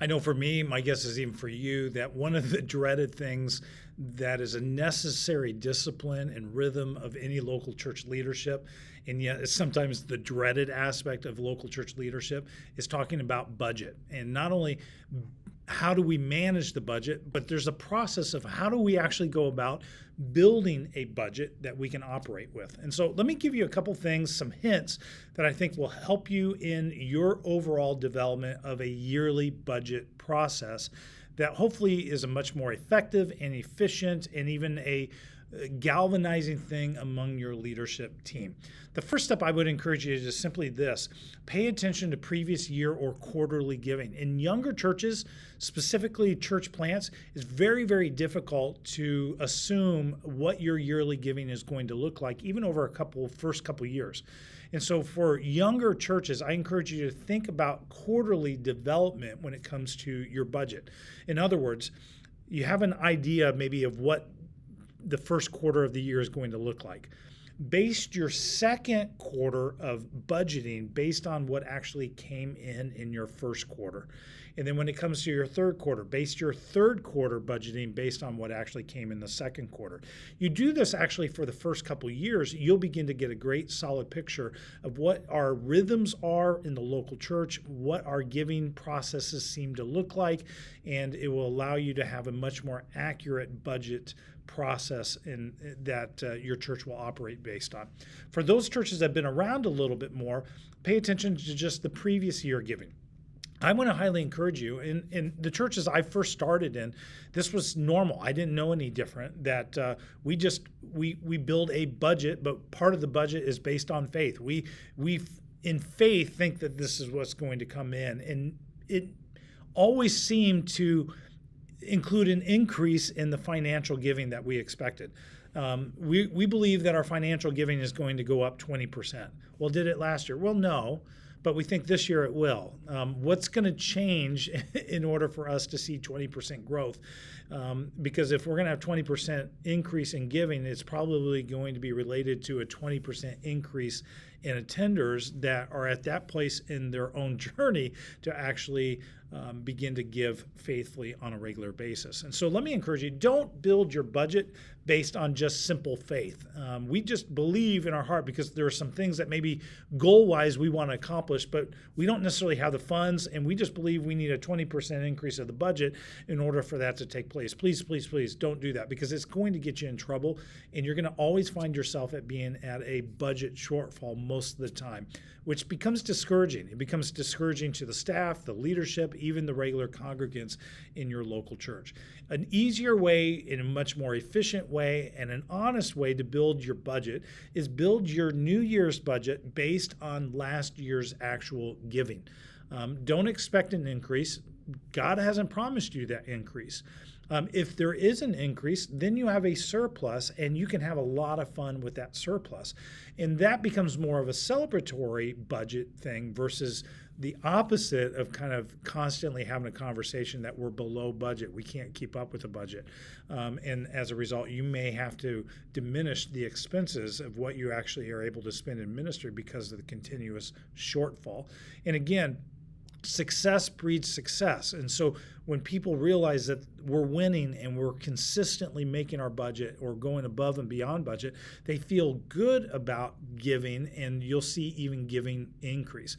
I know for me, my guess is even for you, that one of the dreaded things that is a necessary discipline and rhythm of any local church leadership, and yet it's sometimes the dreaded aspect of local church leadership, is talking about budget. And not only how do we manage the budget, but there's a process of how do we actually go about building a budget that we can operate with. And so let me give you a couple things, some hints that I think will help you in your overall development of a yearly budget process that hopefully is a much more effective and efficient and even a galvanizing thing among your leadership team. The first step I would encourage you is simply this: pay attention to previous year or quarterly giving. In younger churches, specifically church plants, it's very, very difficult to assume what your yearly giving is going to look like, even over first couple years. And so for younger churches, I encourage you to think about quarterly development when it comes to your budget. In other words, you have an idea maybe of what the first quarter of the year is going to look like. Base your second quarter of budgeting based on what actually came in your first quarter. And then when it comes to your third quarter, base your third quarter budgeting based on what actually came in the second quarter. You do this actually for the first couple of years, you'll begin to get a great solid picture of what our rhythms are in the local church, what our giving processes seem to look like, and it will allow you to have a much more accurate budget process in that your church will operate based on. For those churches that have been around a little bit more, pay attention to just the previous year giving. I want to highly encourage you. In the churches I first started in, this was normal. I didn't know any different. That we build a budget, but part of the budget is based on faith. We in faith think that this is what's going to come in, and it always seemed to include an increase in the financial giving that we expected. We believe that our financial giving is going to go up 20%. Well, did it last year? Well, no, but we think this year it will. What's going to change in order for us to see 20% growth? Because if we're going to have 20% increase in giving, it's probably going to be related to a 20% increase in attenders that are at that place in their own journey to actually begin to give faithfully on a regular basis. And so let me encourage you, don't build your budget based on just simple faith. We just believe in our heart because there are some things that maybe goal-wise we want to accomplish, but we don't necessarily have the funds, and we just believe we need a 20% increase of the budget in order for that to take place. Please, please, please don't do that, because it's going to get you in trouble, and you're going to always find yourself at being at a budget shortfall most of the time, which becomes discouraging. It becomes discouraging to the staff, the leadership, even the regular congregants in your local church. An easier way, in a much more efficient way, and an honest way to build your budget is build your New Year's budget based on last year's actual giving. Don't expect an increase. God hasn't promised you that increase. If there is an increase, then you have a surplus, and you can have a lot of fun with that surplus. And that becomes more of a celebratory budget thing versus the opposite of kind of constantly having a conversation that we're below budget. We can't keep up with the budget. And as a result, you may have to diminish the expenses of what you actually are able to spend in ministry because of the continuous shortfall. And again, success breeds success. And so when people realize that we're winning and we're consistently making our budget or going above and beyond budget, they feel good about giving, and you'll see even giving increase.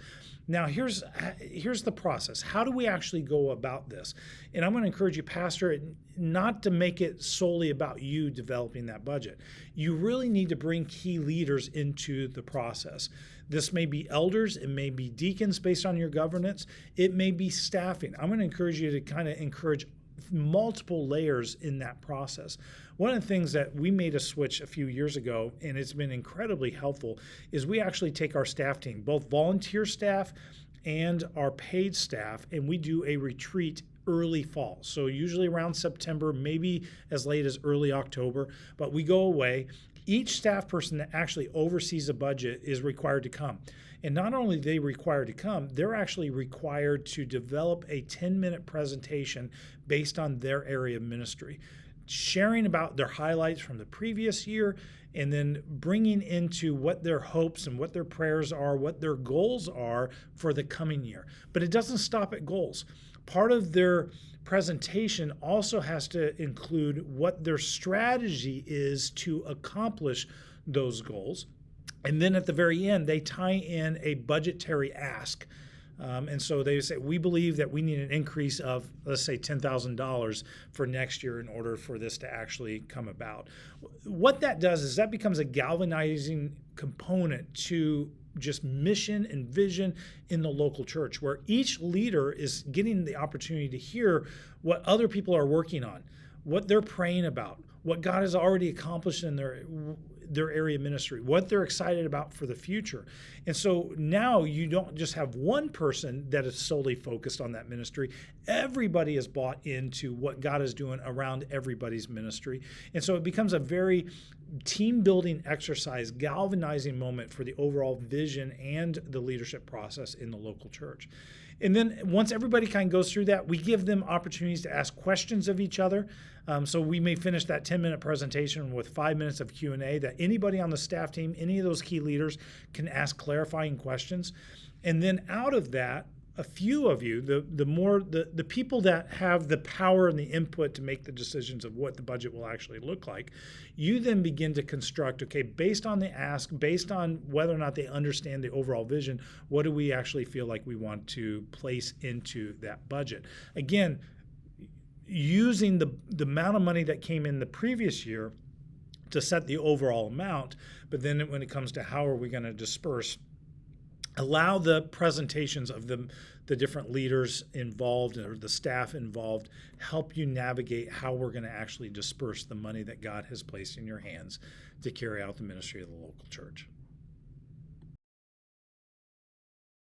Now, here's the process. How do we actually go about this? And I'm going to encourage you, Pastor, not to make it solely about you developing that budget. You really need to bring key leaders into the process. This may be elders, it may be deacons based on your governance, it may be staffing. I'm going to encourage you to kind of encourage multiple layers in that process. One of the things that we made a switch a few years ago, and it's been incredibly helpful, is we actually take our staff team, both volunteer staff and our paid staff, and we do a retreat early fall. So usually around September, maybe as late as early October, but we go away. Each staff person that actually oversees a budget is required to come. And not only are they required to come, they're actually required to develop a 10-minute presentation based on their area of ministry. sharing about their highlights from the previous year, and then bringing into what their hopes and what their prayers are, what their goals are for the coming year. But it doesn't stop at goals. Part of their presentation also has to include what their strategy is to accomplish those goals. And then at the very end, they tie in a budgetary ask. And so they say, we believe that we need an increase of, let's say, $10,000 for next year in order for this to actually come about. What that does is that becomes a galvanizing component to just mission and vision in the local church, where each leader is getting the opportunity to hear what other people are working on, what they're praying about, what God has already accomplished in their area of ministry, what they're excited about for the future. And so now you don't just have one person that is solely focused on that ministry. Everybody is bought into what God is doing around everybody's ministry. And so it becomes a very team-building exercise, galvanizing moment for the overall vision and the leadership process in the local church. And then once everybody kind of goes through that, we give them opportunities to ask questions of each other. So we may finish that 10-minute presentation with 5 minutes of Q&A that anybody on the staff team, any of those key leaders can ask clarifying questions. And then out of that, a few of you, the people that have the power and the input to make the decisions of what the budget will actually look like, you then begin to construct, okay, based on the ask, based on whether or not they understand the overall vision, what do we actually feel like we want to place into that budget? Again, using the amount of money that came in the previous year to set the overall amount, but then when it comes to how are we going to disperse, allow the presentations of the different leaders involved or the staff involved help you navigate how we're going to actually disperse the money that God has placed in your hands to carry out the ministry of the local church.